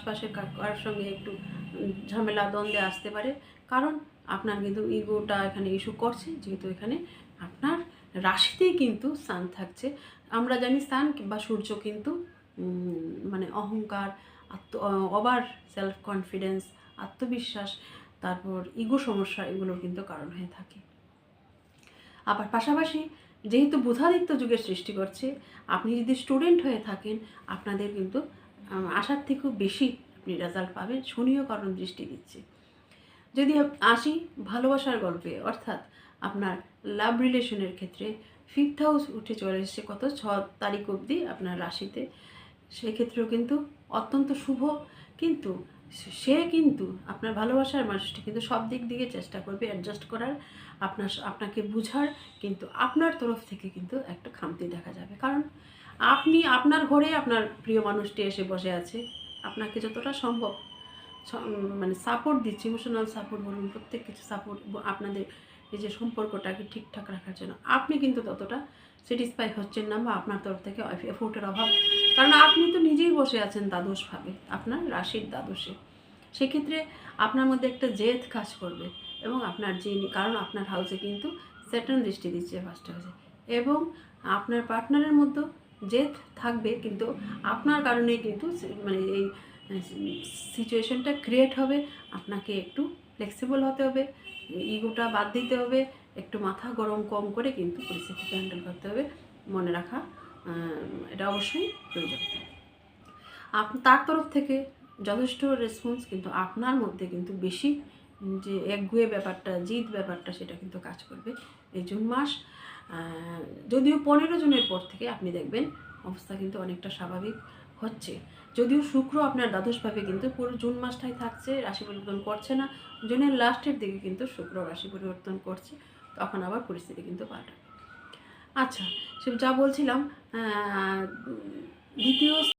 আশপাশের কারোর সঙ্গে একটু ঝামেলা দ্বন্দ্বে আসতে পারে, কারণ আপনার কিন্তু ইগোটা এখানে ইস্যু করছে, যেহেতু এখানে আপনার রাশিতেই কিন্তু সান থাকছে। আমরা জানি সান বা সূর্য কিন্তু মানে অহংকার, ওভার সেলফ কনফিডেন্স, আত্মবিশ্বাস, তারপর ইগো সমস্যা, এগুলোর কিন্তু কারণ হয়ে থাকে। আবার পাশাপাশি যেহেতু বুধাদিত্য যুগের সৃষ্টি করছে, আপনি যদি স্টুডেন্ট হয়ে থাকেন, আপনাদের কিন্তু আশার থেকেও বেশি আপনি রেজাল্ট পাবেন, শনিও কারণ দৃষ্টি দিচ্ছে। যদি আসি ভালোবাসার গল্পে, অর্থাৎ আপনার লাভ রিলেশনের ক্ষেত্রে 5th হাউস উঠে চলে এসেছে কত 6 তারিখ অবধি আপনার রাশিতে, সেক্ষেত্রেও কিন্তু অত্যন্ত শুভ। কিন্তু সে কিন্তু আপনার ভালোবাসার মানুষটি কিন্তু সব দিক দিয়ে চেষ্টা করবে অ্যাডজাস্ট করার, আপনাকে বুঝার, কিন্তু আপনার তরফ থেকে কিন্তু একটা খামতি দেখা যাবে। কারণ আপনি আপনার ঘরে আপনার প্রিয় মানুষটি এসে বসে আছে, আপনাকে যতটা সম্ভব মানে সাপোর্ট দিচ্ছে, ইমোশনাল সাপোর্ট বলুন, প্রত্যেক কিছু সাপোর্ট, আপনাদের এই যে সম্পর্কটাকে ঠিকঠাক রাখার জন্য আপনি কিন্তু ততটা স্যাটিসফাই হচ্ছেন না, বা আপনার তরফ থেকে এফোর্টের অভাব। কারণ আপনি তো নিজেই বসে আছেন দ্বাদশভাবে, আপনার রাশির দ্বাদশে। সেক্ষেত্রে আপনার মধ্যে একটা জেদ কাজ করবে, এবং আপনার যে, কারণ আপনার হাউসে কিন্তু স্যাটার্ন দৃষ্টি দিচ্ছে 1st হাউসে, এবং আপনার পার্টনারের মধ্যে জেদ থাকবে, কিন্তু আপনার কারণেই কিন্তু মানে এই সিচুয়েশনটা ক্রিয়েট হবে। আপনাকে একটু ফ্লেক্সিবল হতে হবে, ইগোটা বাদ দিতে হবে, একটু মাথা গরম কম করে কিন্তু পরিস্থিতিকে হ্যান্ডেল করতে হবে, মনে রাখা এটা অবশ্যই প্রয়োজন। তার তরফ থেকে যথেষ্ট রেসপন্স, কিন্তু আপনার মধ্যে কিন্তু বেশি যে একগুয়ে ব্যাপারটা, জিদ ব্যাপারটা, সেটা কিন্তু কাজ করবে এই জুন মাস। যদিও 15 জুনের পর থেকে আপনি দেখবেন অবস্থা কিন্তু অনেকটা স্বাভাবিক হচ্ছে। যদিও শুক্র আপনার দ্বাদশভাবে কিন্তু পুরো জুন মাসটাই থাকছে, রাশি পরিবর্তন করছে না, জুনের লাস্টের দিকে কিন্তু শুক্র রাশি পরিবর্তন করছে, তখন আবার পরিস্থিতি কিন্তু পাল্টাবে। আচ্ছা, সে যা বলছিলাম, দ্বিতীয়